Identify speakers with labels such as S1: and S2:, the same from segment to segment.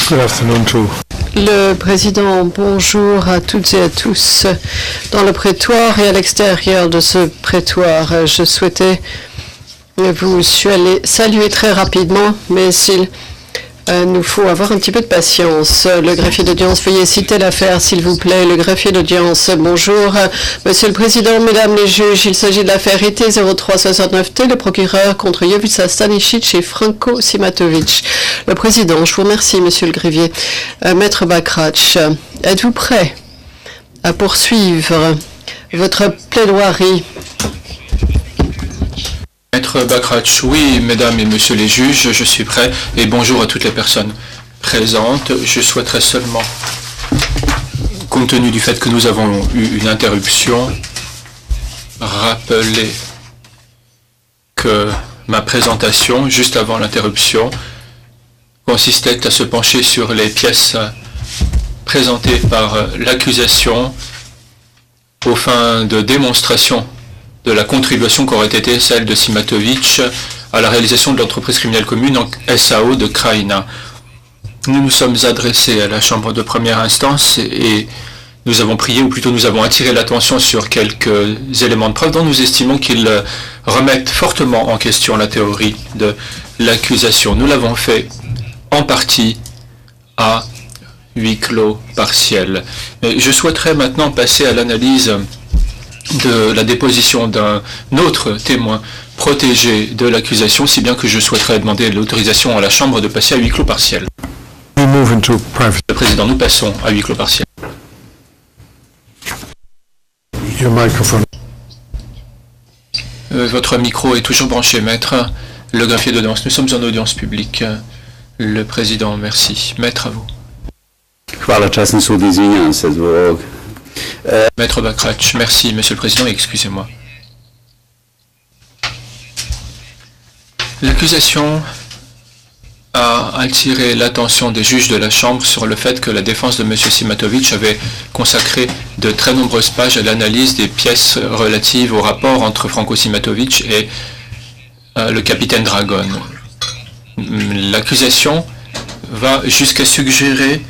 S1: Good afternoon to
S2: Le président, bonjour à toutes et à tous. Dans le prétoire et à l'extérieur de ce prétoire, je souhaitais vous saluer très rapidement, mais il nous faut avoir un petit peu de patience. Le greffier d'audience, veuillez citer l'affaire, s'il vous plaît. Le greffier d'audience, bonjour. Monsieur le Président, Mesdames les juges, il s'agit de l'affaire IT 0369T, le procureur contre Jovica Stanisic et Franco Simatovic. Le Président, je vous remercie, Monsieur le greffier. Maître Bakrac, êtes-vous prêt à poursuivre votre plaidoirie?
S3: Maître Bakrac, oui, mesdames et messieurs les juges, je suis prêt et bonjour à toutes les personnes présentes. Je souhaiterais seulement, compte tenu du fait que nous avons eu une interruption, rappeler que ma présentation, juste avant l'interruption, consistait à se pencher sur les pièces présentées par l'accusation aux fins de démonstration de la contribution qu'aurait été celle de Simatovic à la réalisation de l'entreprise criminelle commune en SAO de Krajina. Nous nous sommes adressés à la chambre de première instance et nous avons prié, ou plutôt nous avons attiré l'attention sur quelques éléments de preuve dont nous estimons qu'ils remettent fortement en question la théorie de l'accusation. Nous l'avons fait en partie à huis clos partiel. Mais je souhaiterais maintenant passer à l'analyse de la déposition d'un autre témoin protégé de l'accusation, si bien que je souhaiterais demander l'autorisation à la Chambre de passer à huis clos partiel. Le Président, nous passons à huis clos partiel. Votre micro est toujours branché, maître. Le greffier d'audience, nous sommes en audience publique. Le Président, merci. Maître, à vous. Maître Bakrac, merci, Monsieur le Président, excusez-moi. L'accusation a attiré l'attention des juges de la Chambre sur le fait que la défense de M. Simatovic avait consacré de très nombreuses pages à l'analyse des pièces relatives au rapport entre Franco Simatovic et le capitaine Dragon. L'accusation va jusqu'à suggérer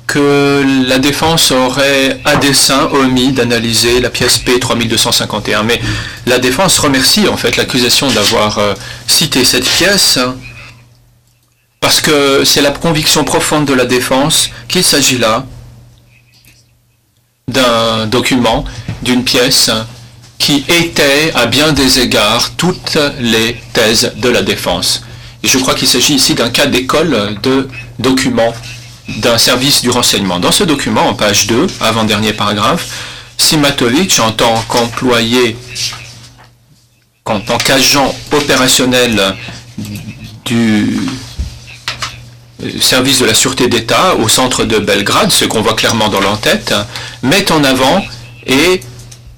S3: que la défense aurait à dessein omis d'analyser la pièce P3251. Mais la défense remercie en fait l'accusation d'avoir cité cette pièce parce que c'est la conviction profonde de la défense qu'il s'agit là d'un document, d'une pièce qui était à bien des égards toutes les thèses de la défense. Et je crois qu'il s'agit ici d'un cas d'école de documents d'un service du renseignement. Dans ce document, en page 2, avant-dernier paragraphe, Simatovic, en tant qu'employé, en tant qu'agent opérationnel du service de la sûreté d'État au centre de Belgrade, ce qu'on voit clairement dans l'entête, met en avant et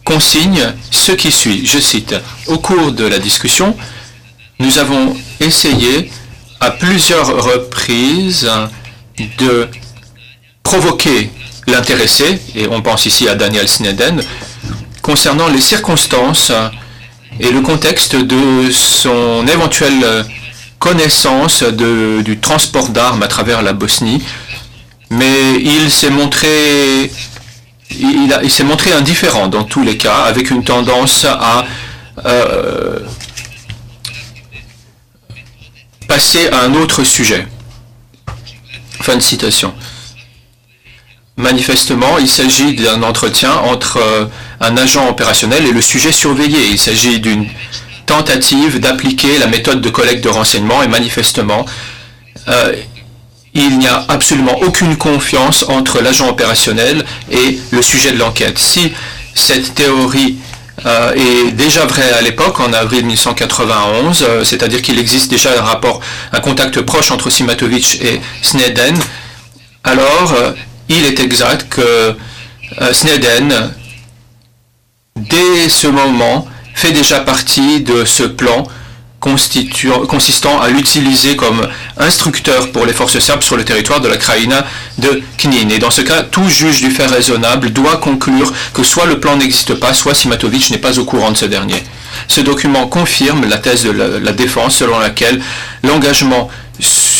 S3: consigne ce qui suit. Je cite, « Au cours de la discussion, nous avons essayé à plusieurs reprises de provoquer l'intéressé, et on pense ici à Daniel Sneden, concernant les circonstances et le contexte de son éventuelle connaissance du transport d'armes à travers la Bosnie, mais il s'est montré indifférent dans tous les cas, avec une tendance à passer à un autre sujet. » Fin de citation. Manifestement, il s'agit d'un entretien entre un agent opérationnel et le sujet surveillé. Il s'agit d'une tentative d'appliquer la méthode de collecte de renseignements et manifestement, il n'y a absolument aucune confiance entre l'agent opérationnel et le sujet de l'enquête. Si cette théorie est déjà vraie à l'époque, en avril 1991, c'est-à-dire qu'il existe déjà un contact proche entre Simatovic et Sneden, alors il est exact que Sneden, dès ce moment, fait déjà partie de ce plan consistant à l'utiliser comme instructeur pour les forces serbes sur le territoire de la Krajina de Knin. Et dans ce cas, tout juge du fait raisonnable doit conclure que soit le plan n'existe pas, soit Simatovic n'est pas au courant de ce dernier. Ce document confirme la thèse de la défense selon laquelle l'engagement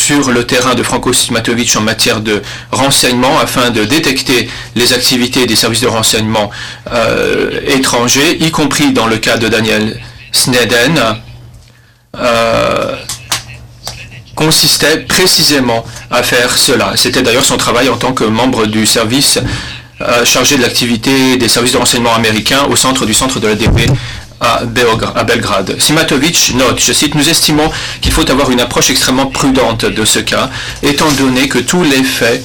S3: sur le terrain de Franco Simatovitch en matière de renseignement afin de détecter les activités des services de renseignement étrangers, y compris dans le cas de Daniel Sneden, consistait précisément à faire cela. C'était d'ailleurs son travail en tant que membre du service chargé de l'activité des services de renseignement américains au centre de l'ADP à Belgrade. Simatovitch note, je cite, « Nous estimons qu'il faut avoir une approche extrêmement prudente de ce cas, étant donné que tous les faits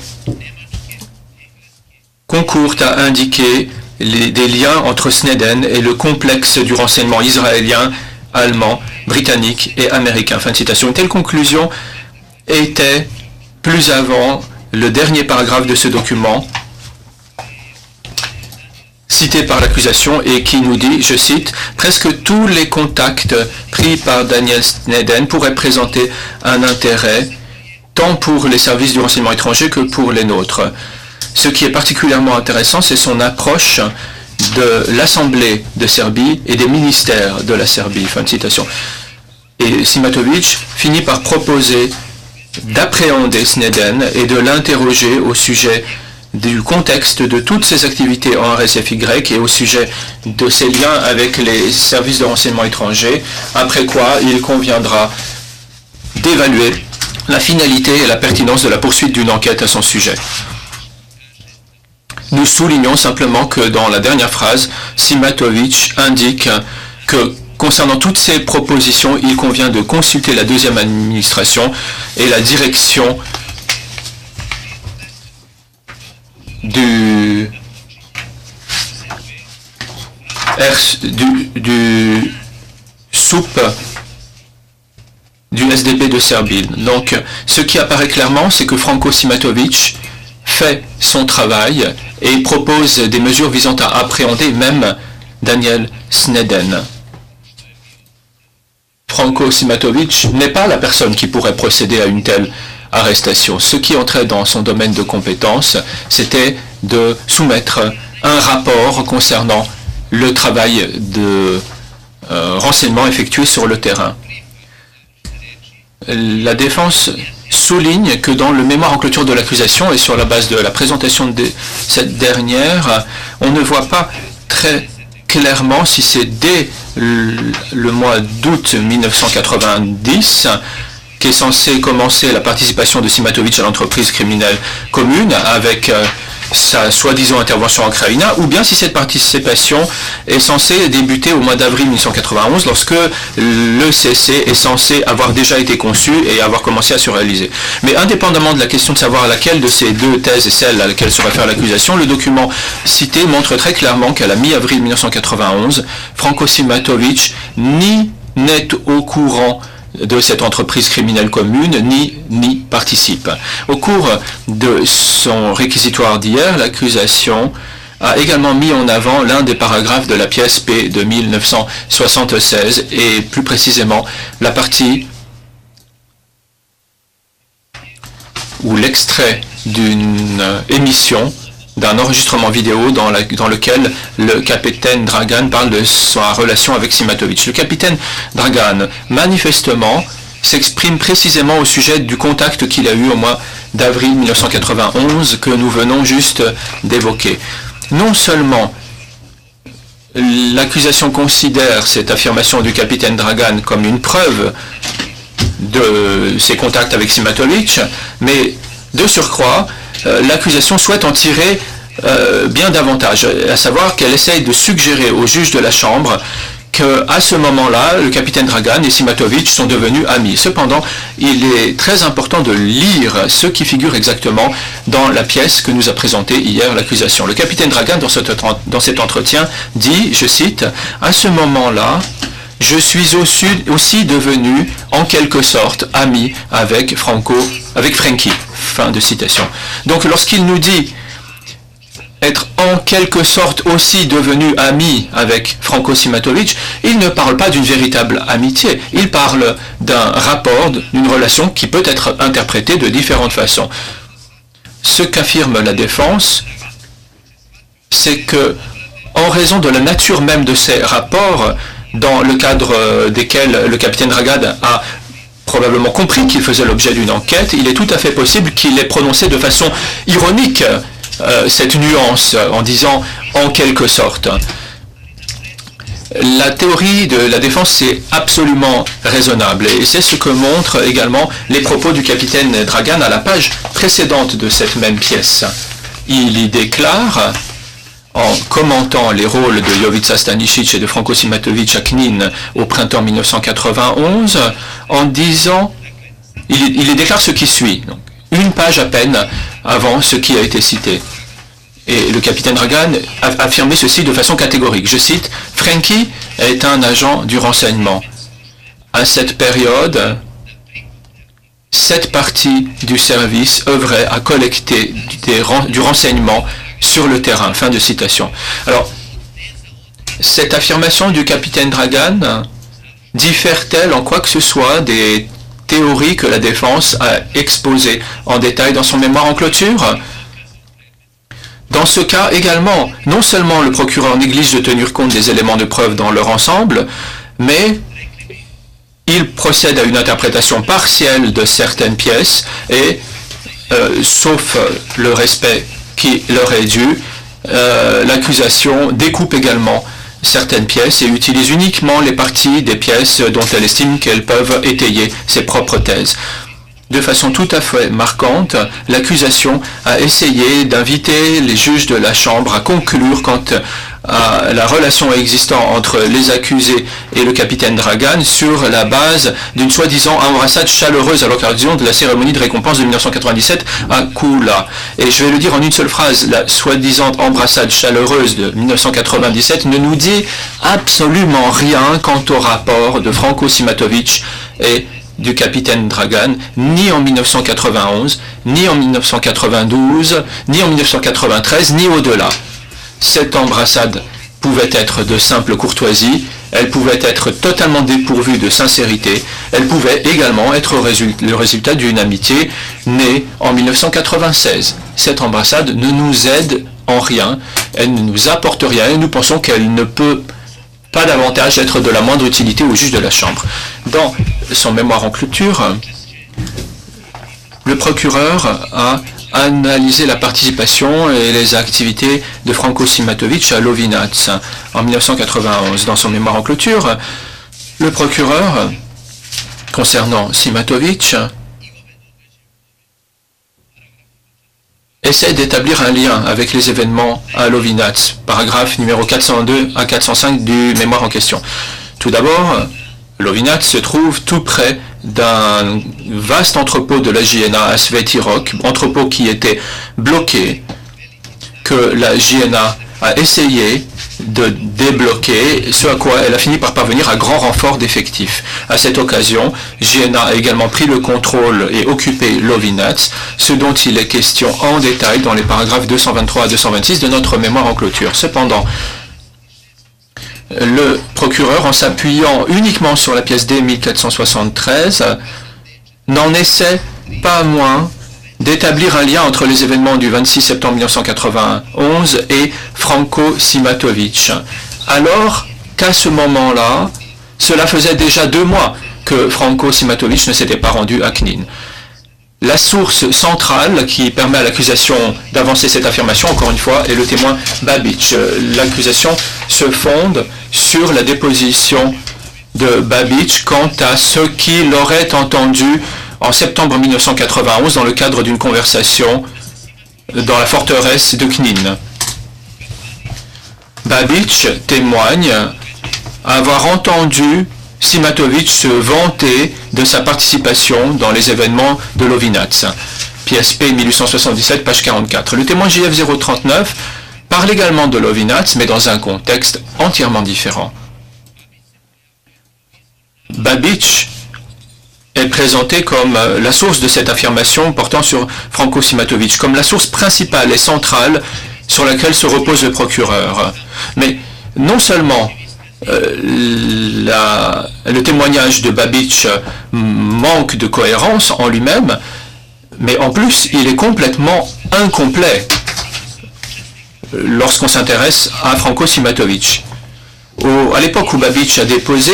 S3: concourent à indiquer des liens entre Sneden et le complexe du renseignement israélien, allemand, britannique et américain. » Fin de citation. Une telle conclusion était plus avant le dernier paragraphe de ce document cité par l'accusation et qui nous dit, je cite, « Presque tous les contacts pris par Daniel Sneden pourraient présenter un intérêt tant pour les services du renseignement étranger que pour les nôtres. Ce qui est particulièrement intéressant, c'est son approche de l'Assemblée de Serbie et des ministères de la Serbie. » Fin de citation. Et Simatovitch finit par proposer d'appréhender Sneden et de l'interroger au sujet du contexte de toutes ces activités en RSFY et au sujet de ses liens avec les services de renseignement étrangers, après quoi il conviendra d'évaluer la finalité et la pertinence de la poursuite d'une enquête à son sujet. Nous soulignons simplement que dans la dernière phrase, Simatovitch indique que concernant toutes ces propositions, il convient de consulter la deuxième administration et la direction du SOUP du SDP de Serbie. Donc, ce qui apparaît clairement, c'est que Franco Simatovitch fait son travail et propose des mesures visant à appréhender même Daniel Sneden. Franco Simatovitch n'est pas la personne qui pourrait procéder à une telle arrestation. Ce qui entrait dans son domaine de compétence, c'était de soumettre un rapport concernant le travail de renseignement effectué sur le terrain. La défense souligne que dans le mémoire en clôture de l'accusation et sur la base de la présentation de cette dernière, on ne voit pas très clairement si c'est dès le mois d'août 1990 qu'est censé commencer la participation de Simatovitch à l'entreprise criminelle commune avec sa soi-disant intervention en Krajina, ou bien si cette participation est censée débuter au mois d'avril 1991 lorsque le CC est censé avoir déjà été conçu et avoir commencé à se réaliser. Mais indépendamment de la question de savoir laquelle de ces deux thèses est celle à laquelle se réfère l'accusation, le document cité montre très clairement qu'à la mi-avril 1991, Franco Simatovitch ni n'est au courant de cette entreprise criminelle commune, ni participe. Au cours de son réquisitoire d'hier, l'accusation a également mis en avant l'un des paragraphes de la pièce P de 1976, et plus précisément la partie ou l'extrait d'une émission d'un enregistrement vidéo dans lequel le capitaine Dragan parle de sa relation avec Simatovitch. Le capitaine Dragan, manifestement, s'exprime précisément au sujet du contact qu'il a eu au mois d'avril 1991 que nous venons juste d'évoquer. Non seulement l'accusation considère cette affirmation du capitaine Dragan comme une preuve de ses contacts avec Simatovitch, mais de surcroît, l'accusation souhaite en tirer bien davantage, à savoir qu'elle essaye de suggérer au juge de la Chambre qu'à ce moment-là, le capitaine Dragan et Simatovitch sont devenus amis. Cependant, il est très important de lire ce qui figure exactement dans la pièce que nous a présentée hier l'accusation. Le capitaine Dragan, dans cet entretien, dit, je cite, « À ce moment-là, je suis aussi devenu, en quelque sorte, ami avec Frankie. » Fin de citation. Donc, lorsqu'il nous dit être en quelque sorte aussi devenu ami avec Franco Simatovitch, il ne parle pas d'une véritable amitié. Il parle d'un rapport, d'une relation qui peut être interprétée de différentes façons. Ce qu'affirme la défense, c'est que, en raison de la nature même de ces rapports, dans le cadre desquels le capitaine Dragan a probablement compris qu'il faisait l'objet d'une enquête. Il est tout à fait possible qu'il ait prononcé de façon ironique cette nuance en disant « en quelque sorte ». La théorie de la défense est absolument raisonnable et c'est ce que montrent également les propos du capitaine Dragan à la page précédente de cette même pièce. Il y déclare, en commentant les rôles de Jovica Stanisic et de Franco Simatovic à Knin au printemps 1991, en disant, il y déclare ce qui suit, donc, une page à peine avant ce qui a été cité. Et le capitaine Dragan a affirmé ceci de façon catégorique. Je cite, « Frankie est un agent du renseignement. À cette période, cette partie du service œuvrait à collecter du renseignement sur le terrain. » Fin de citation. Alors, cette affirmation du capitaine Dragan diffère-t-elle en quoi que ce soit des théories que la défense a exposées en détail dans son mémoire en clôture ? Dans ce cas également, non seulement le procureur néglige de tenir compte des éléments de preuve dans leur ensemble, mais il procède à une interprétation partielle de certaines pièces et, sauf le respect qui leur est dû, l'accusation découpe également certaines pièces et utilise uniquement les parties des pièces dont elle estime qu'elles peuvent étayer ses propres thèses. De façon tout à fait marquante, l'accusation a essayé d'inviter les juges de la Chambre à conclure quant à la relation existant entre les accusés et le capitaine Dragan sur la base d'une soi-disant embrassade chaleureuse à l'occasion de la cérémonie de récompense de 1997 à Kula. Et je vais le dire en une seule phrase, la soi-disant embrassade chaleureuse de 1997 ne nous dit absolument rien quant au rapport de Franco Simatovic et du capitaine Dragan, ni en 1991, ni en 1992, ni en 1993, ni au-delà. Cette embrassade pouvait être de simple courtoisie, elle pouvait être totalement dépourvue de sincérité, elle pouvait également être le résultat d'une amitié née en 1996. Cette embrassade ne nous aide en rien, elle ne nous apporte rien et nous pensons qu'elle ne peut pas davantage être de la moindre utilité au juge de la Chambre. Dans son mémoire en clôture, le procureur a analysé la participation et les activités de Franco Simatovic à Lovinac en 1991. Dans son mémoire en clôture, le procureur, concernant Simatovic, essaie d'établir un lien avec les événements à Lovinac, paragraphe numéro 402 à 405 du mémoire en question. Tout d'abord, Lovinac se trouve tout près d'un vaste entrepôt de la JNA à Svetirok, entrepôt qui était bloqué, que la JNA a essayé de débloquer, ce à quoi elle a fini par parvenir à grand renfort d'effectifs. À cette occasion, JNA a également pris le contrôle et occupé Lovinac, ce dont il est question en détail dans les paragraphes 223 à 226 de notre mémoire en clôture. Cependant, le procureur, en s'appuyant uniquement sur la pièce D 1473, n'en essaie pas moins d'établir un lien entre les événements du 26 septembre 1991 et Franco Simatovic. Alors qu'à ce moment-là, cela faisait déjà 2 mois que Franco Simatovic ne s'était pas rendu à Knin. La source centrale qui permet à l'accusation d'avancer cette affirmation, encore une fois, est le témoin Babic. L'accusation se fonde sur la déposition de Babic quant à ce qu'il aurait entendu en septembre 1991 dans le cadre d'une conversation dans la forteresse de Knin. Babic témoigne avoir entendu Simatovic se vanter de sa participation dans les événements de Lovinac. Pièce P 1877, page 44. Le témoin JF 039 parle également de Lovinac, mais dans un contexte entièrement différent. Babic est présenté comme la source de cette affirmation portant sur Franco Simatovic, comme la source principale et centrale sur laquelle se repose le procureur. Mais non seulement le témoignage de Babic manque de cohérence en lui-même, mais en plus il est complètement incomplet lorsqu'on s'intéresse à Franco Simatovic. À l'époque où Babich a déposé,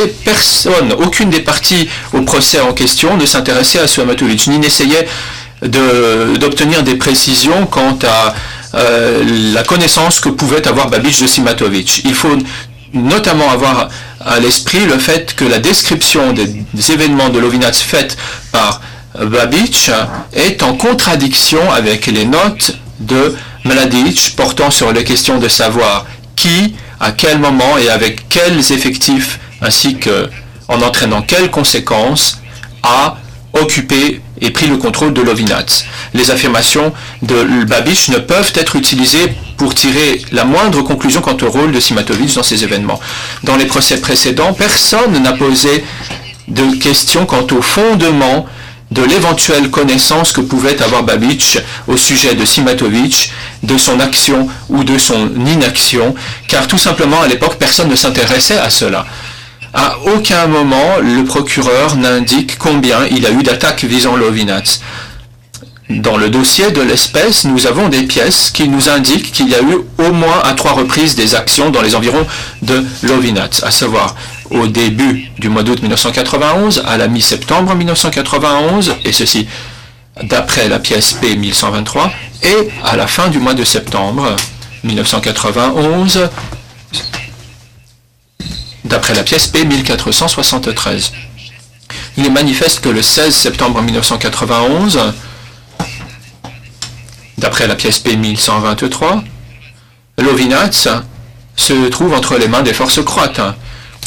S3: aucune des parties au procès en question ne s'intéressait à Simatovic, ni n'essayait d'obtenir des précisions quant à la connaissance que pouvait avoir Babich de Simatovic. Il faut notamment avoir à l'esprit le fait que la description des événements de Lovinats faite par Babich est en contradiction avec les notes de Mladic portant sur les questions de savoir qui, à quel moment et avec quels effectifs, ainsi que en entraînant quelles conséquences, a occupé et pris le contrôle de Lovinats. Les affirmations de Babich ne peuvent être utilisées pour tirer la moindre conclusion quant au rôle de Simatovic dans ces événements. Dans les procès précédents, personne n'a posé de questions quant au fondement de l'éventuelle connaissance que pouvait avoir Babich au sujet de Simatovic, de son action ou de son inaction, car tout simplement à l'époque personne ne s'intéressait à cela. À aucun moment le procureur n'indique combien il a eu d'attaques visant Lovinats. Dans le dossier de l'espèce, nous avons des pièces qui nous indiquent qu'il y a eu au moins à 3 reprises des actions dans les environs de Lovinats, à savoir au début du mois d'août 1991, à la mi-septembre 1991, et ceci d'après la pièce P1123, et à la fin du mois de septembre 1991, d'après la pièce P1473. Il est manifeste que le 16 septembre 1991, d'après la pièce P1123, Lovinats se trouve entre les mains des forces croates.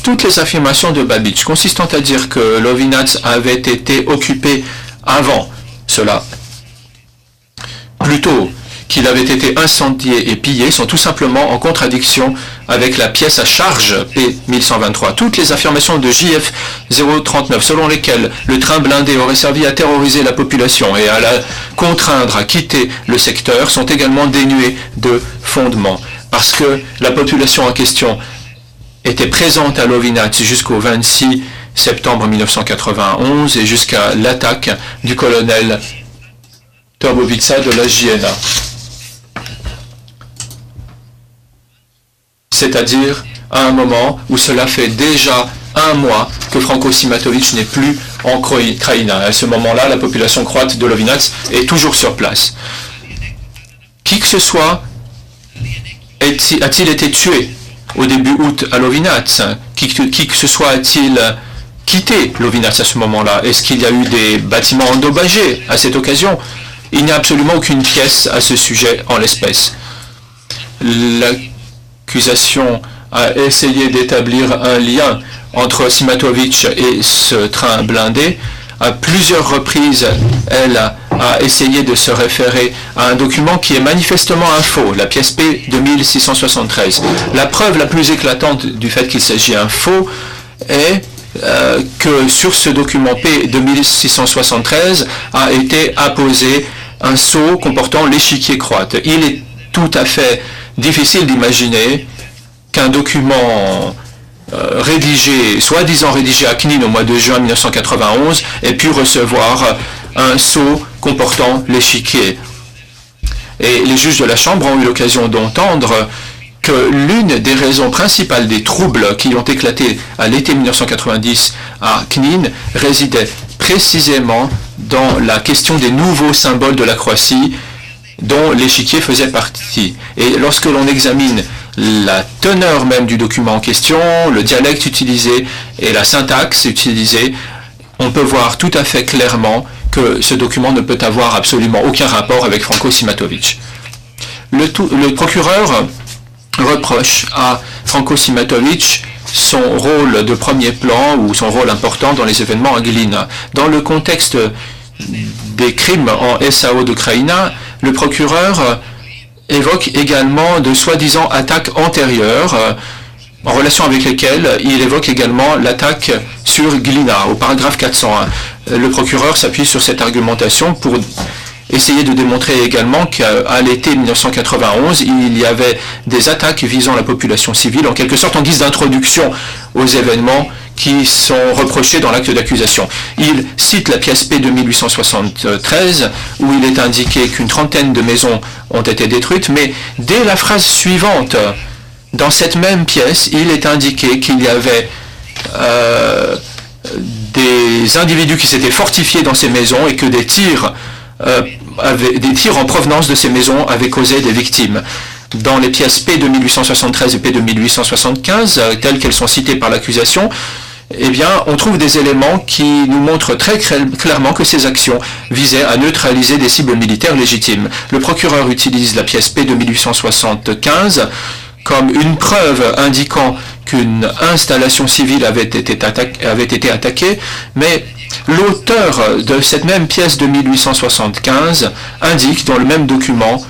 S3: Toutes les affirmations de Babich consistant à dire que Lovinats avait été occupé avant cela, plutôt qu'il avait été incendié et pillé, sont tout simplement en contradiction avec la pièce à charge P1123. Toutes les affirmations de JF 039 selon lesquelles le train blindé aurait servi à terroriser la population et à la contraindre à quitter le secteur sont également dénuées de fondement, parce que la population en question était présente à Lovinats jusqu'au 26 septembre 1991 et jusqu'à l'attaque du colonel Torbovica de la JNA. C'est-à-dire à un moment où cela fait déjà un mois que Franco Simatovic n'est plus en Krajina. À ce moment-là, la population croate de Lovinats est toujours sur place. Qui que ce soit a-t-il été tué au début août à Lovinats? Qui que ce soit a-t-il quitté Lovinats à ce moment-là? Est-ce qu'il y a eu des bâtiments endommagés à cette occasion? Il n'y a absolument aucune pièce à ce sujet en l'espèce. L'accusation a essayé d'établir un lien entre Simatovic et ce train blindé. À plusieurs reprises, elle a essayé de se référer à un document qui est manifestement un faux, la pièce P 2673. La preuve la plus éclatante du fait qu'il s'agit d'un faux est que sur ce document P 2673 a été apposé un sceau comportant l'échiquier croate. Il est tout à fait difficile d'imaginer qu'un document soi-disant rédigé à Knin au mois de juin 1991 ait pu recevoir un sceau comportant l'échiquier. Et les juges de la Chambre ont eu l'occasion d'entendre que l'une des raisons principales des troubles qui ont éclaté à l'été 1990 à Knin résidait précisément dans la question des nouveaux symboles de la Croatie dont l'échiquier faisait partie. Et lorsque l'on examine la teneur même du document en question, le dialecte utilisé et la syntaxe utilisée, on peut voir tout à fait clairement que ce document ne peut avoir absolument aucun rapport avec Franco Simatovic. Le procureur reproche à Franco Simatovic son rôle de premier plan ou son rôle important dans les événements à Glina. Dans le contexte des crimes en SAO de Krajina, le procureur évoque également de soi-disant attaques antérieures en relation avec lesquelles il évoque également l'attaque sur Glina au paragraphe 401. Le procureur s'appuie sur cette argumentation pour essayer de démontrer également qu'à l'été 1991, il y avait des attaques visant la population civile, en quelque sorte en guise d'introduction aux événements qui sont reprochés dans l'acte d'accusation. Il cite la pièce P de 1873, où il est indiqué qu'une trentaine de maisons ont été détruites, mais dès la phrase suivante Dans cette même pièce, il est indiqué qu'il y avait des individus qui s'étaient fortifiés dans ces maisons et que des tirs en provenance de ces maisons avaient causé des victimes. Dans les pièces P de 1873 et P de 1875, telles qu'elles sont citées par l'accusation, eh bien, on trouve des éléments qui nous montrent très clairement que ces actions visaient à neutraliser des cibles militaires légitimes. Le procureur utilise la pièce P de 1875 comme une preuve indiquant qu'une installation civile avait été attaquée, mais l'auteur de cette même pièce de 1875 indique dans le même document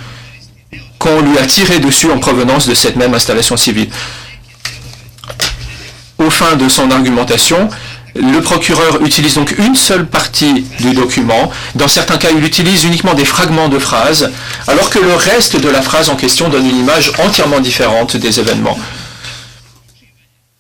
S3: qu'on lui a tiré dessus en provenance de cette même installation civile. Aux fins de son argumentation, le procureur utilise donc une seule partie du document. Dans certains cas, il utilise uniquement des fragments de phrases, alors que le reste de la phrase en question donne une image entièrement différente des événements.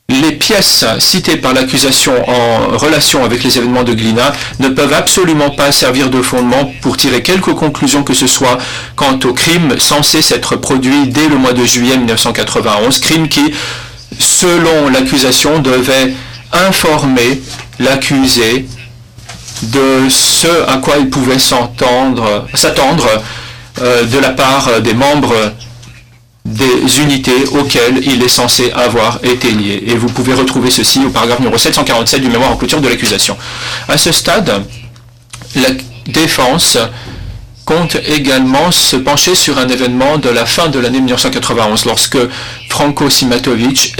S3: Les pièces citées par l'accusation en relation avec les événements de Glina ne peuvent absolument pas servir de fondement pour tirer quelque conclusion que ce soit quant au crime censé s'être produit dès le mois de juillet 1991, crime qui, selon l'accusation, devait informer l'accusé de ce à quoi il pouvait s'attendre de la part des membres des unités auxquelles il est censé avoir été lié. Et vous pouvez retrouver ceci au paragraphe numéro 747 du mémoire en clôture de l'accusation. À ce stade, la défense compte également se pencher sur un événement de la fin de l'année 1991, lorsque Franco Simatovic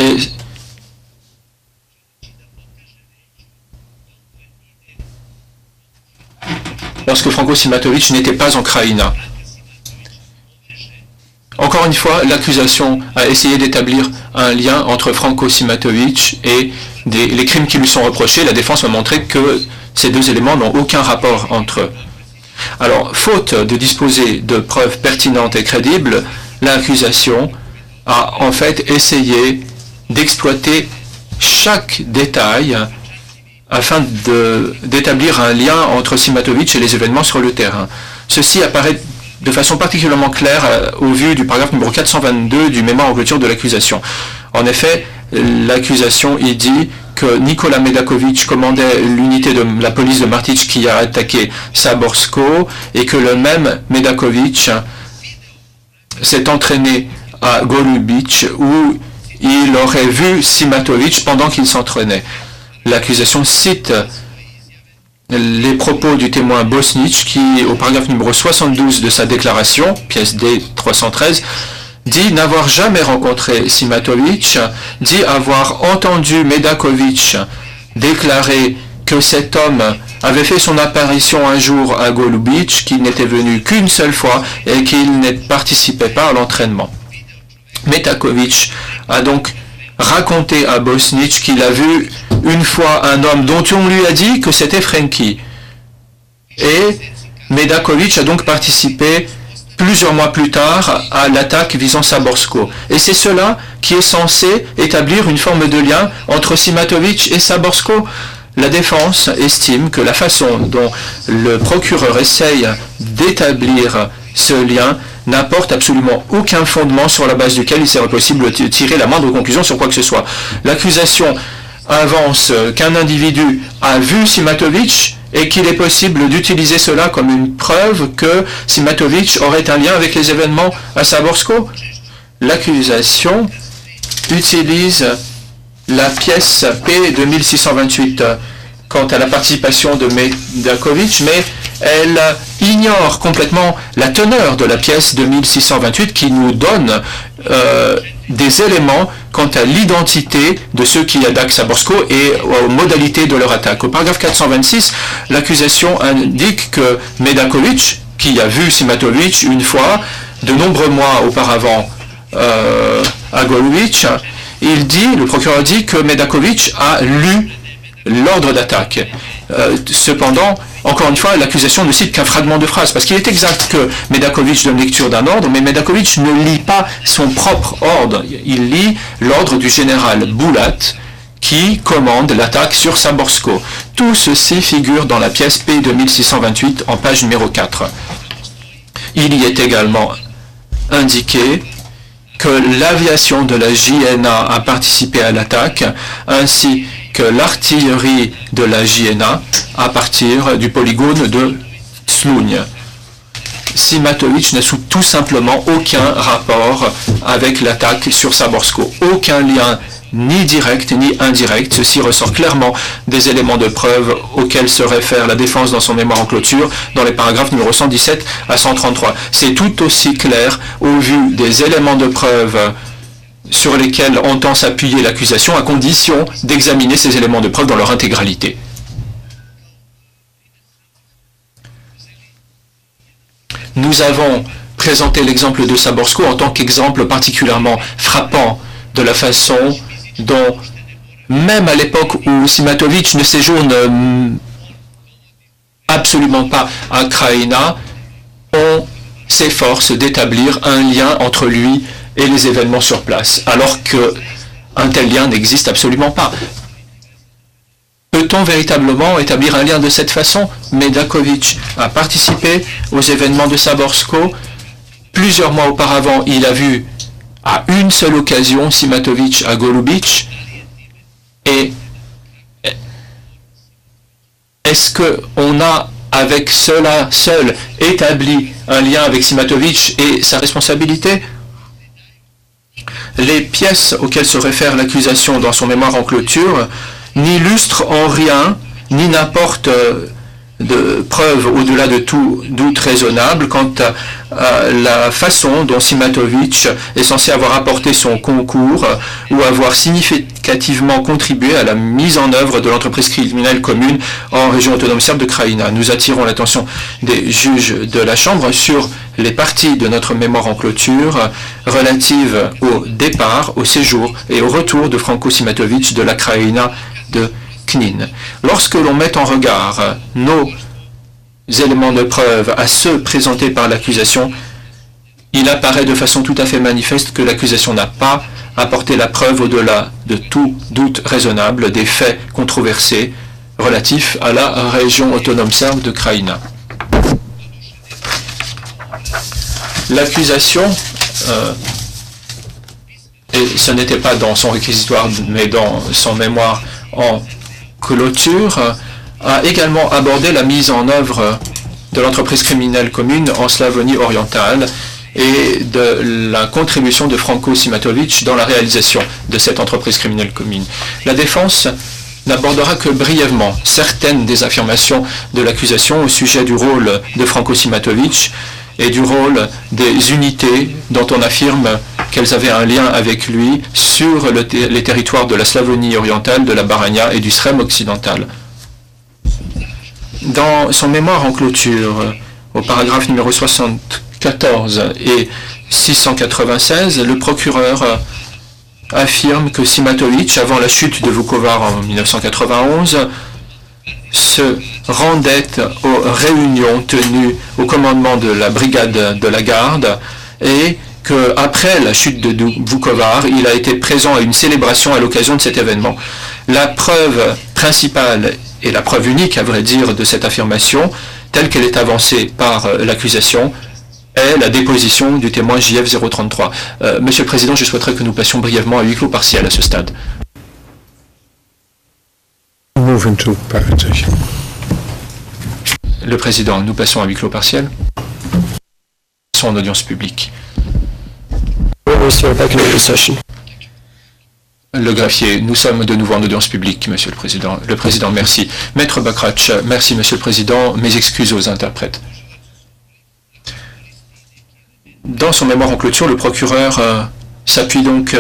S3: n'était pas en Krajina. Encore une fois, l'accusation a essayé d'établir un lien entre Franco Simatovic et les crimes qui lui sont reprochés. La défense a montré que ces deux éléments n'ont aucun rapport entre eux. Alors, faute de disposer de preuves pertinentes et crédibles, l'accusation a en fait essayé d'exploiter chaque détail afin d'établir un lien entre Simatovic et les événements sur le terrain. Ceci apparaît de façon particulièrement claire au vu du paragraphe numéro 422 du mémoire en clôture de l'accusation. En effet, l'accusation y dit que Nikola Medakovic commandait l'unité de la police de Martic qui a attaqué Saborsko et que le même Medakovic s'est entraîné à Golubic où il aurait vu Simatovic pendant qu'il s'entraînait. L'accusation cite les propos du témoin Bosnich qui, au paragraphe numéro 72 de sa déclaration, pièce D 313, dit n'avoir jamais rencontré Simatovic, dit avoir entendu Medakovic déclarer que cet homme avait fait son apparition un jour à Golubic, qu'il n'était venu qu'une seule fois et qu'il ne participait pas à l'entraînement. Medakovic a donc raconté à Bosnich qu'il a vu une fois un homme dont on lui a dit que c'était Frankie. Et Medakovic a donc participé plusieurs mois plus tard à l'attaque visant Saborsko. Et c'est cela qui est censé établir une forme de lien entre Simatovic et Saborsko. La défense estime que la façon dont le procureur essaye d'établir ce lien n'apporte absolument aucun fondement sur la base duquel il serait possible de tirer la moindre conclusion sur quoi que ce soit. L'accusation avance qu'un individu a vu Simatovic et qu'il est possible d'utiliser cela comme une preuve que Simatovic aurait un lien avec les événements à Saborsko. L'accusation utilise la pièce P de 1628 quant à la participation de Medakovic, mais elle ignore complètement la teneur de la pièce de 1628 qui nous donne des éléments quant à l'identité de ceux qui attaquent Saborsko et aux modalités de leur attaque. Au paragraphe 426, l'accusation indique que Medakovic, qui a vu Simatovic une fois, de nombreux mois auparavant à Golubic, le procureur dit que Medakovic a lu l'ordre d'attaque. Cependant, encore une fois, l'accusation ne cite qu'un fragment de phrase, parce qu'il est exact que Medakovic donne lecture d'un ordre, mais Medakovic ne lit pas son propre ordre. Il lit l'ordre du général Boulat, qui commande l'attaque sur Saborsko. Tout ceci figure dans la pièce P de 1628 en page numéro 4. Il y est également indiqué que l'aviation de la JNA a participé à l'attaque, ainsi que l'artillerie de la JNA à partir du polygone de Slougn. Simatovic n'a tout simplement aucun rapport avec l'attaque sur Saborsko. Aucun lien ni direct ni indirect. Ceci ressort clairement des éléments de preuve auxquels se réfère la défense dans son mémoire en clôture dans les paragraphes numéro 117 à 133. C'est tout aussi clair au vu des éléments de preuve sur lesquels entend s'appuyer l'accusation à condition d'examiner ces éléments de preuve dans leur intégralité. Nous avons présenté l'exemple de Saborsko en tant qu'exemple particulièrement frappant de la façon dont, même à l'époque où Simatovic ne séjourne absolument pas à Krajina, on s'efforce d'établir un lien entre lui et les événements sur place, alors qu'un tel lien n'existe absolument pas. Peut-on véritablement établir un lien de cette façon? Medakovic a participé aux événements de Saborsko. Plusieurs mois auparavant, il a vu à une seule occasion Simatovic à Golubic. Et est-ce qu'on a avec cela seul établi un lien avec Simatovic et sa responsabilité? Les pièces auxquelles se réfère l'accusation dans son mémoire en clôture n'illustre en rien, ni n'apporte de preuves au-delà de tout doute raisonnable quant à la façon dont Simatovic est censé avoir apporté son concours ou avoir significativement contribué à la mise en œuvre de l'entreprise criminelle commune en région autonome serbe de Krajina. Nous attirons l'attention des juges de la Chambre sur les parties de notre mémoire en clôture relatives au départ, au séjour et au retour de Franco Simatovic de la Krajina de Knin. Lorsque l'on met en regard nos éléments de preuve à ceux présentés par l'accusation, il apparaît de façon tout à fait manifeste que l'accusation n'a pas apporté la preuve au-delà de tout doute raisonnable des faits controversés relatifs à la région autonome serbe de Krajina. L'accusation, et ce n'était pas dans son réquisitoire, mais dans son mémoire en clôture, a également abordé la mise en œuvre de l'entreprise criminelle commune en Slavonie orientale et de la contribution de Franco Simatovic dans la réalisation de cette entreprise criminelle commune. La défense n'abordera que brièvement certaines des affirmations de l'accusation au sujet du rôle de Franco Simatovic et du rôle des unités dont on affirme qu'elles avaient un lien avec lui sur les territoires de la Slavonie orientale, de la Baranya et du Srem occidental. Dans son mémoire en clôture, au paragraphe numéro 74 et 696, le procureur affirme que Simatovic, avant la chute de Vukovar en 1991, se rendait aux réunions tenues au commandement de la brigade de la garde et qu'après la chute de Vukovar, il a été présent à une célébration à l'occasion de cet événement. La preuve principale et la preuve unique, à vrai dire, de cette affirmation, telle qu'elle est avancée par l'accusation, est la déposition du témoin JF 033. Monsieur le Président, je souhaiterais que nous passions brièvement à huis clos partiel à ce stade. Le Président, nous passons à huis clos partiel. Nous passons en audience publique. Le greffier, nous sommes de nouveau en audience publique, Monsieur le Président. Le Président, merci. Maître Bakrach, merci, Monsieur le Président. Mes excuses aux interprètes. Dans son mémoire en clôture, le procureur s'appuie donc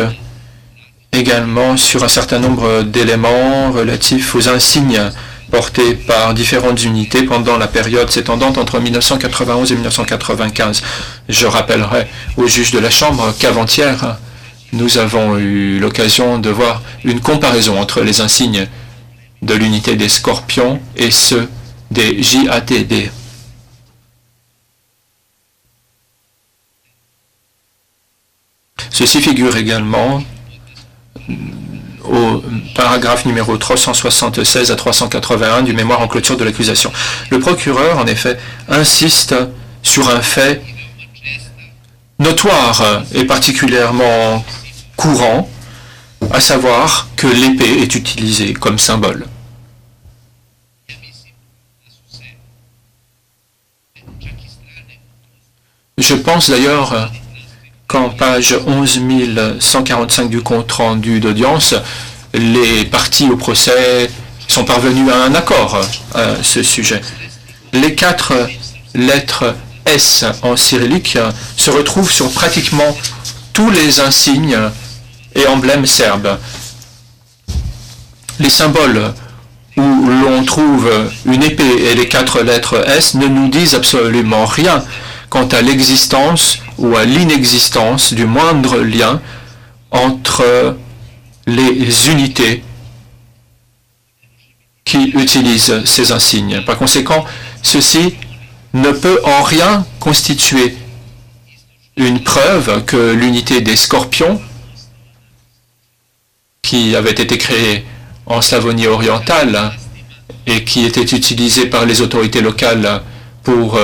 S3: également sur un certain nombre d'éléments relatifs aux insignes portés par différentes unités pendant la période s'étendant entre 1991 et 1995. Je rappellerai aux juges de la Chambre qu'avant-hier, nous avons eu l'occasion de voir une comparaison entre les insignes de l'unité des Scorpions et ceux des JATD. Ceci figure également au paragraphe numéro 376 à 381 du mémoire en clôture de l'accusation. Le procureur, en effet, insiste sur un fait notoire et particulièrement courant, à savoir que l'épée est utilisée comme symbole. Je pense d'ailleurs qu'en page 11145 du compte-rendu d'audience, les parties au procès sont parvenus à un accord à ce sujet. Les 4 lettres S en cyrillique se retrouvent sur pratiquement tous les insignes et emblèmes serbes. Les symboles où l'on trouve une épée et les 4 lettres S ne nous disent absolument rien quant à l'existence ou à l'inexistence du moindre lien entre les unités qui utilisent ces insignes. Par conséquent, ceci ne peut en rien constituer une preuve que l'unité des Scorpions, qui avait été créée en Slavonie orientale et qui était utilisée par les autorités locales pour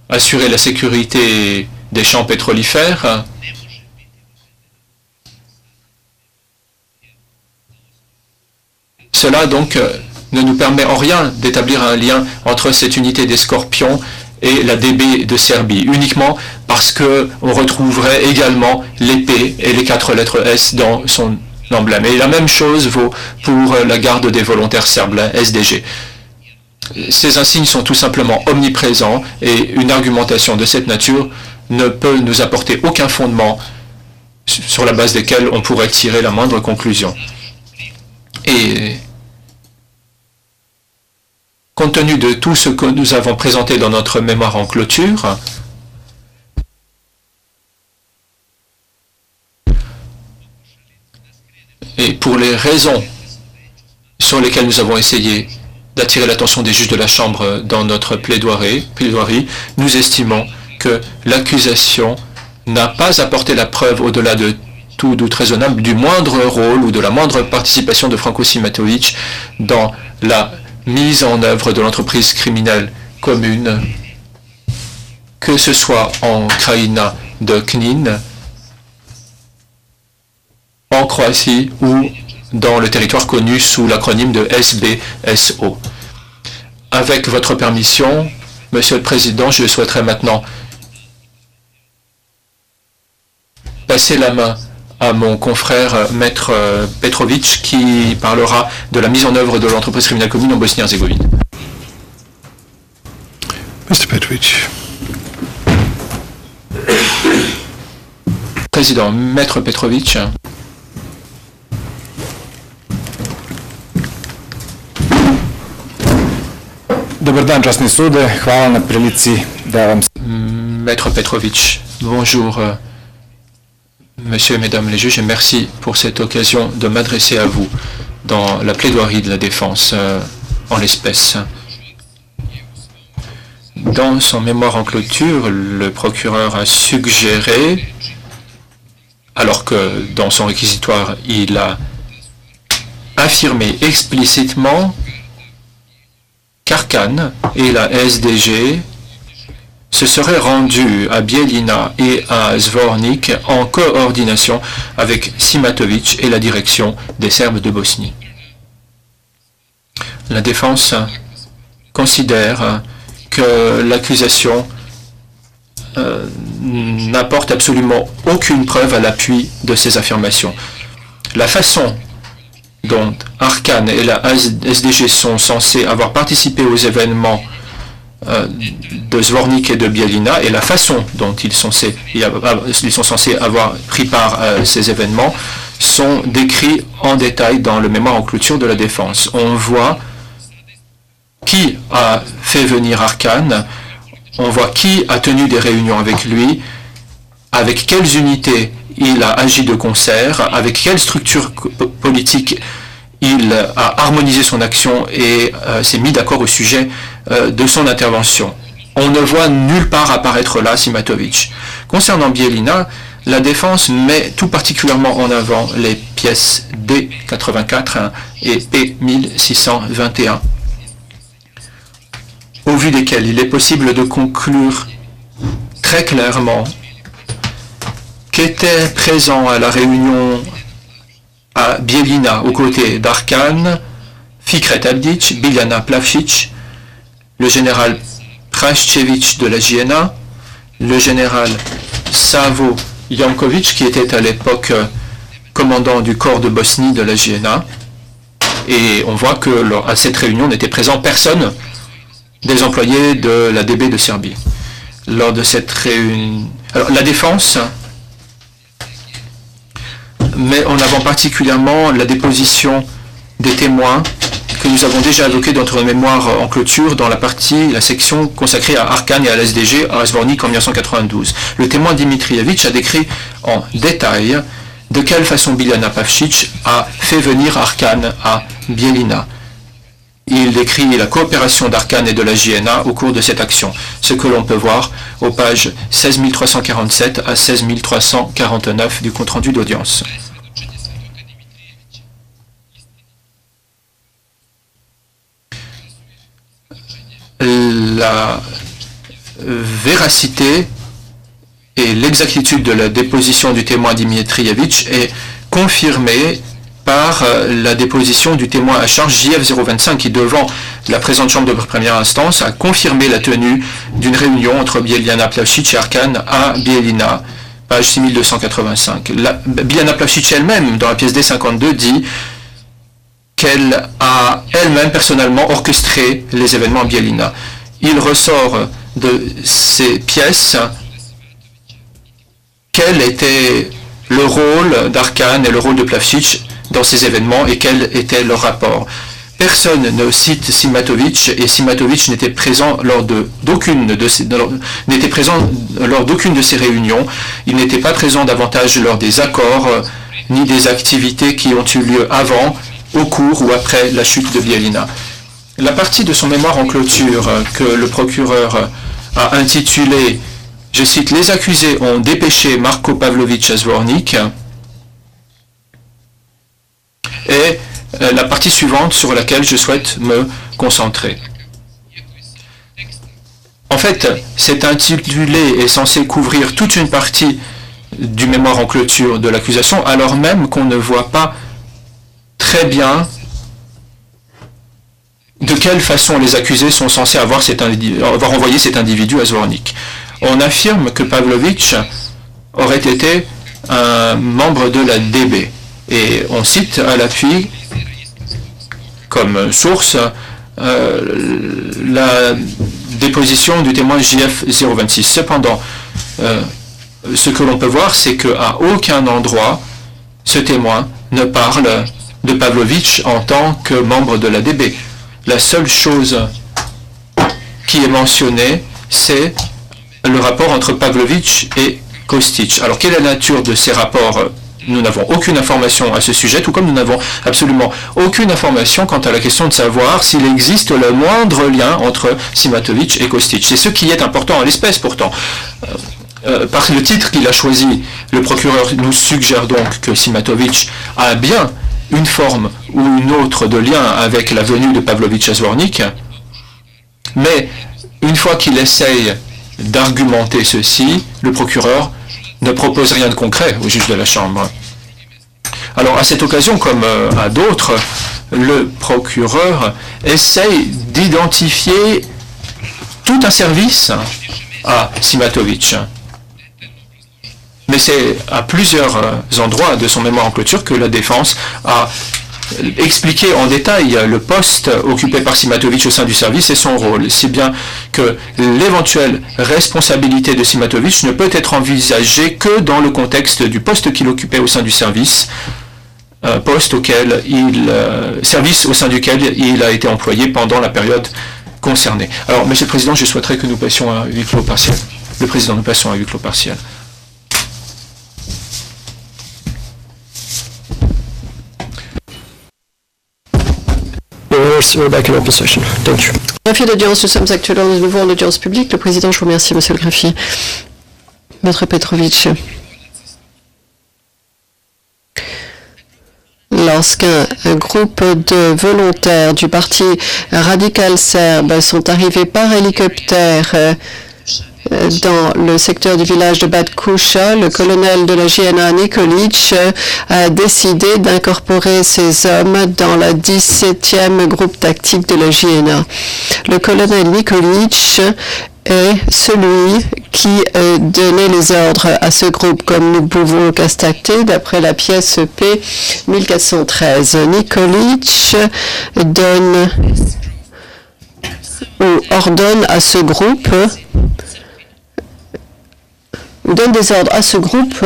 S3: assurer la sécurité des champs pétrolifères, cela donc ne nous permet en rien d'établir un lien entre cette unité des Scorpions et la DB de Serbie, uniquement parce qu'on retrouverait également l'épée et les 4 lettres S dans son emblème. Et la même chose vaut pour la garde des volontaires serbes, la SDG. Ces insignes sont tout simplement omniprésents et une argumentation de cette nature ne peut nous apporter aucun fondement sur la base desquels on pourrait tirer la moindre conclusion. Et compte tenu de tout ce que nous avons présenté dans notre mémoire en clôture, et pour les raisons sur lesquelles nous avons essayé d'attirer l'attention des juges de la Chambre dans notre plaidoirie, nous estimons que l'accusation n'a pas apporté la preuve au-delà de tout doute raisonnable du moindre rôle ou de la moindre participation de Franko Simatovic dans la mise en œuvre de l'entreprise criminelle commune, que ce soit en Krajina de Knin, en Croatie ou dans le territoire connu sous l'acronyme de SBSO. Avec votre permission, Monsieur le Président, je souhaiterais maintenant passer la main à mon confrère Maître Petrovic qui parlera de la mise en œuvre de l'entreprise criminelle commune en Bosnie-Herzégovine.
S1: Mr. Petrovic.
S3: Président, Maître Petrovic.
S4: Dobar dan, časni sude. Hvala na prilici da vam...
S3: Maître Petrovic, bonjour. Monsieur et Mesdames les juges, et merci pour cette occasion de m'adresser à vous dans la plaidoirie de la défense en l'espèce. Dans son mémoire en clôture, le procureur a suggéré, alors que dans son réquisitoire, il a affirmé explicitement qu'Arkan et la SDG se seraient rendus à Bijeljina et à Zvornik en coordination avec Simatovic et la direction des Serbes de Bosnie. La défense considère que l'accusation n'apporte absolument aucune preuve à l'appui de ces affirmations. La façon dont Arkan et la SDG sont censés avoir participé aux événements de Zvornik et de Bijeljina et la façon dont ils sont censés avoir pris part à ces événements sont décrits en détail dans le mémoire en clôture de la défense. On voit qui a fait venir Arkan, on voit qui a tenu des réunions avec lui, avec quelles unités il a agi de concert, avec quelle structure politique il a harmonisé son action et s'est mis d'accord au sujet de son intervention. On ne voit nulle part apparaître là Simatovic. Concernant Bijeljina, la défense met tout particulièrement en avant les pièces D84 et P1621, au vu desquelles il est possible de conclure très clairement qu'était présent à la réunion à Bijeljina aux côtés d'Arkan, Fikret Abdić, Biljana Plavšić, le général Praščević de la JNA, le général Savo Janković, qui était à l'époque commandant du corps de Bosnie de la JNA. Et on voit que à cette réunion n'était présent personne des employés de la DB de Serbie. Lors de cette réunion, alors, la défense met en avant particulièrement la déposition des témoins que nous avons déjà évoqué dans notre mémoire en clôture dans la section consacrée à Arkan et à l'SDG à Zvornik en 1992. Le témoin Dimitrievitch a décrit en détail de quelle façon Biljana Plavšić a fait venir Arkan à Bijeljina. Il décrit la coopération d'Arkan et de la JNA au cours de cette action, ce que l'on peut voir aux pages 16347 à 16349 du compte-rendu d'audience. La véracité et l'exactitude de la déposition du témoin Dimitrievitch est confirmée par la déposition du témoin à charge JF025 qui, devant la présente chambre de première instance, a confirmé la tenue d'une réunion entre Biljana Plavšić et Arkan à Bijeljina, page 6285. Biljana Plavšić elle-même, dans la pièce D52, dit qu'elle a elle-même personnellement orchestré les événements à Bijeljina. Il ressort de ces pièces quel était le rôle d'Arkan et le rôle de Plavšić dans ces événements et quel était leur rapport. Personne ne cite Simatović et Simatović n'était présent lors d'aucune de ces réunions. Il n'était pas présent davantage lors des accords ni des activités qui ont eu lieu avant, au cours ou après la chute de Bijeljina. La partie de son mémoire en clôture que le procureur a intitulée, je cite, « Les accusés ont dépêché Marko Pavlović à Zvornik » est la partie suivante sur laquelle je souhaite me concentrer. En fait, cet intitulé est censé couvrir toute une partie du mémoire en clôture de l'accusation, alors même qu'on ne voit pas très bien de quelle façon les accusés sont censés avoir envoyé cet individu à Zvornik. On affirme que Pavlović aurait été un membre de la DB. Et on cite à l'appui, comme source, la déposition du témoin JF026. Cependant, ce que l'on peut voir, c'est qu'à aucun endroit, ce témoin ne parle de Pavlović en tant que membre de la DB. La seule chose qui est mentionnée, c'est le rapport entre Pavlović et Kostić. Alors, quelle est la nature de ces rapports? Nous n'avons aucune information à ce sujet, tout comme nous n'avons absolument aucune information quant à la question de savoir s'il existe le moindre lien entre Simatović et Kostić. C'est ce qui est important en l'espèce, pourtant. Par le titre qu'il a choisi, le procureur nous suggère donc que Simatović a bien une forme ou une autre de lien avec la venue de Pavlović à Zvornik, mais une fois qu'il essaye d'argumenter ceci, le procureur ne propose rien de concret au juge de la Chambre. Alors, à cette occasion, comme à d'autres, le procureur essaye d'identifier tout un service à Simatović. Mais c'est à plusieurs endroits de son mémoire en clôture que la défense a expliqué en détail le poste occupé par Simatović au sein du service et son rôle, si bien que l'éventuelle responsabilité de Simatović ne peut être envisagée que dans le contexte du poste qu'il occupait au sein du service, service au sein duquel il a été employé pendant la période concernée. Alors, Monsieur le Président, je souhaiterais que nous passions à huis clos partiel. Le Président, nous passons à huis clos partiel.
S1: We're back in open session. Thank you.
S2: Greffier d'audience, nous sommes actuellement de nouveau en audience publique. Le Président, je vous remercie, Monsieur le greffier. Maître Petrović. Lorsqu'un groupe de volontaires du Parti radical serbe sont arrivés par hélicoptère dans le secteur du village de Bad Kusha, le colonel de la JNA Nikolic a décidé d'incorporer ces hommes dans la 17e groupe tactique de la JNA. Le colonel Nikolic est celui qui donnait les ordres à ce groupe, comme nous pouvons le constater d'après la pièce P 1413. Nikolic donne ou ordonne à ce groupe ou donne des ordres à ce groupe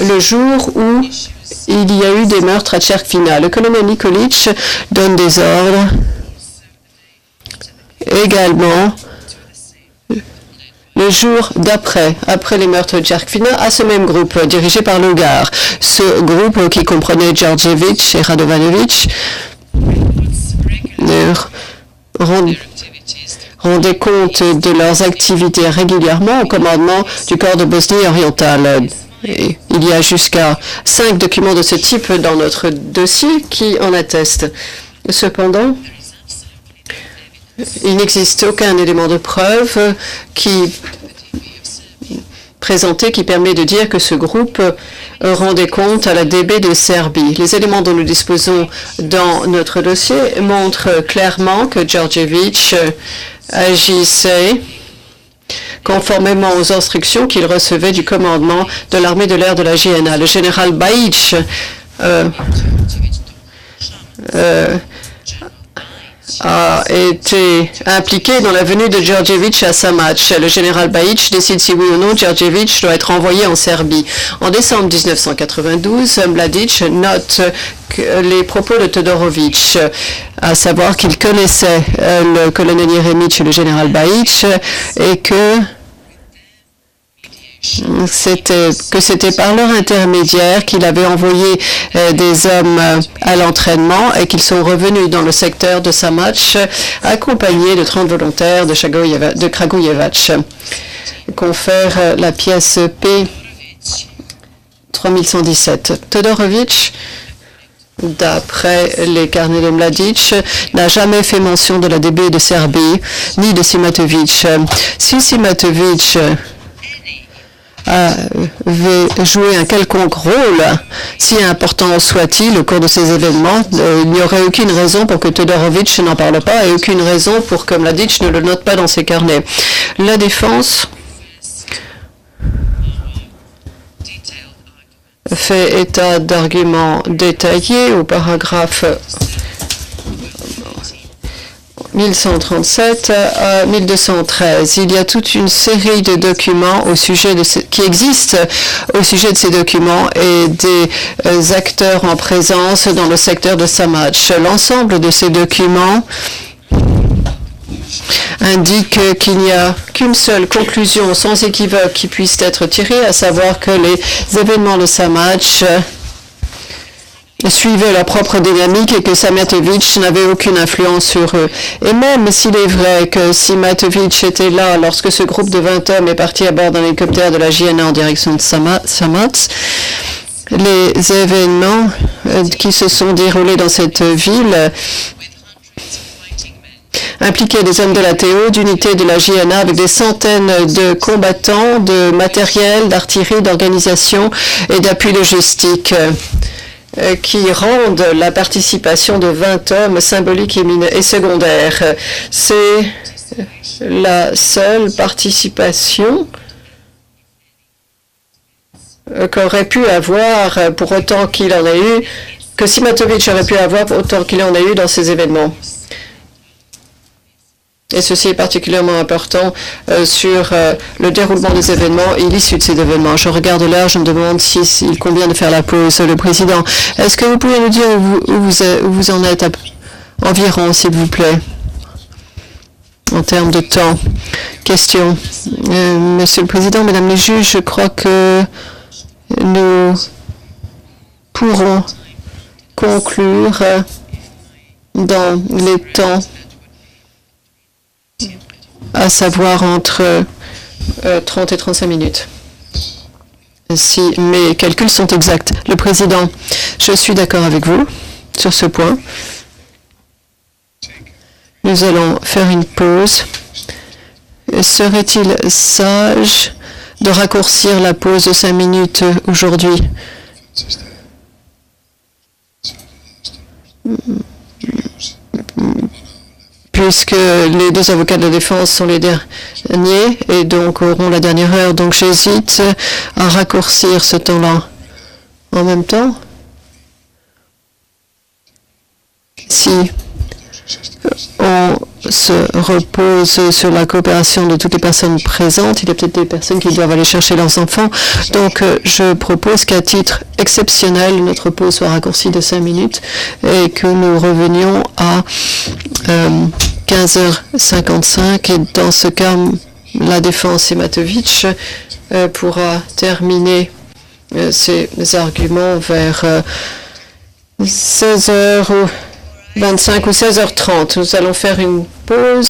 S2: le jour où il y a eu des meurtres à Tcherkvina. Le colonel Nikolic donne des ordres également le jour d'après, après les meurtres de Tcherkvina, à ce même groupe dirigé par Lugar. Ce groupe qui comprenait Djordjevic et Radovanovic rendaient compte de leurs activités régulièrement au commandement du corps de Bosnie orientale. Et il y a jusqu'à 5 documents de ce type dans notre dossier qui en attestent. Cependant, il n'existe aucun élément de preuve qui permet de dire que ce groupe rendait compte à la DB de Serbie. Les éléments dont nous disposons dans notre dossier montrent clairement que Djordjevic agissait conformément aux instructions qu'il recevait du commandement de l'armée de l'air de la JNA. Le général Bajic a été impliqué dans la venue de Djordjevic à Samac. Le général Bajic décide si oui ou non Djordjevic doit être envoyé en Serbie. En décembre 1992, Mladic note les propos de Todorovic, à savoir qu'il connaissait le colonel Jeremic et le général Bajic et que c'était par leur intermédiaire qu'il avait envoyé des hommes à l'entraînement et qu'ils sont revenus dans le secteur de Samac accompagnés de 30 volontaires de Kragujevac. Confère la pièce P 3117. Todorovic, d'après les carnets de Mladic, n'a jamais fait mention de la DB de Serbie ni de Simatovic. Si Simatovic avait joué un quelconque rôle, si important soit-il, au cours de ces événements, il n'y aurait aucune raison pour que Todorovic n'en parle pas et aucune raison pour que Mladic ne le note pas dans ses carnets. La défense fait état d'arguments détaillés au paragraphe 1137 à 1213. Il y a toute une série de documents qui existent au sujet de ces documents et des acteurs en présence dans le secteur de Samac. L'ensemble de ces documents indique qu'il n'y a qu'une seule conclusion sans équivoque qui puisse être tirée, à savoir que les événements de Samac suivaient leur propre dynamique et que Simatovic n'avait aucune influence sur eux. Et même s'il est vrai que Simatovic était là lorsque ce groupe de 20 hommes est parti à bord d'un hélicoptère de la JNA en direction de Samac, les événements qui se sont déroulés dans cette ville impliquaient des hommes de la TO, d'unités de la JNA avec des centaines de combattants, de matériel, d'artillerie, d'organisation et d'appui logistique qui rendent la participation de 20 hommes symbolique et secondaire. C'est la seule participation qu'aurait pu avoir, pour autant qu'il en a eu, que Simatovic aurait pu avoir autant qu'il en a eu dans ces événements. Et ceci est particulièrement important sur le déroulement des événements et l'issue de ces événements. Je regarde l'heure, je me demande s'il convient de faire la pause. Le Président, est-ce que vous pouvez nous dire où vous en êtes environ, s'il vous plaît, en termes de temps? Question. Monsieur le Président, Mesdames les juges, je crois que nous pourrons conclure dans les temps, à savoir entre 30 et 35 minutes. Si mes calculs sont exacts. Le Président, je suis d'accord avec vous sur ce point. Nous allons faire une pause Serait-il sage de raccourcir la pause de 5 minutes aujourd'hui? Puisque les deux avocats de la défense sont les derniers et donc auront la dernière heure. Donc j'hésite à raccourcir ce temps-là. En même temps, si on se repose sur la coopération de toutes les personnes présentes, il y a peut-être des personnes qui doivent aller chercher leurs enfants. Donc je propose qu'à titre exceptionnel, notre pause soit raccourcie de 5 minutes et que nous revenions à 15h55. Et dans ce cas, la défense et Matovic pourra terminer ses arguments vers 16h25 ou 16h30. Nous allons faire une pause.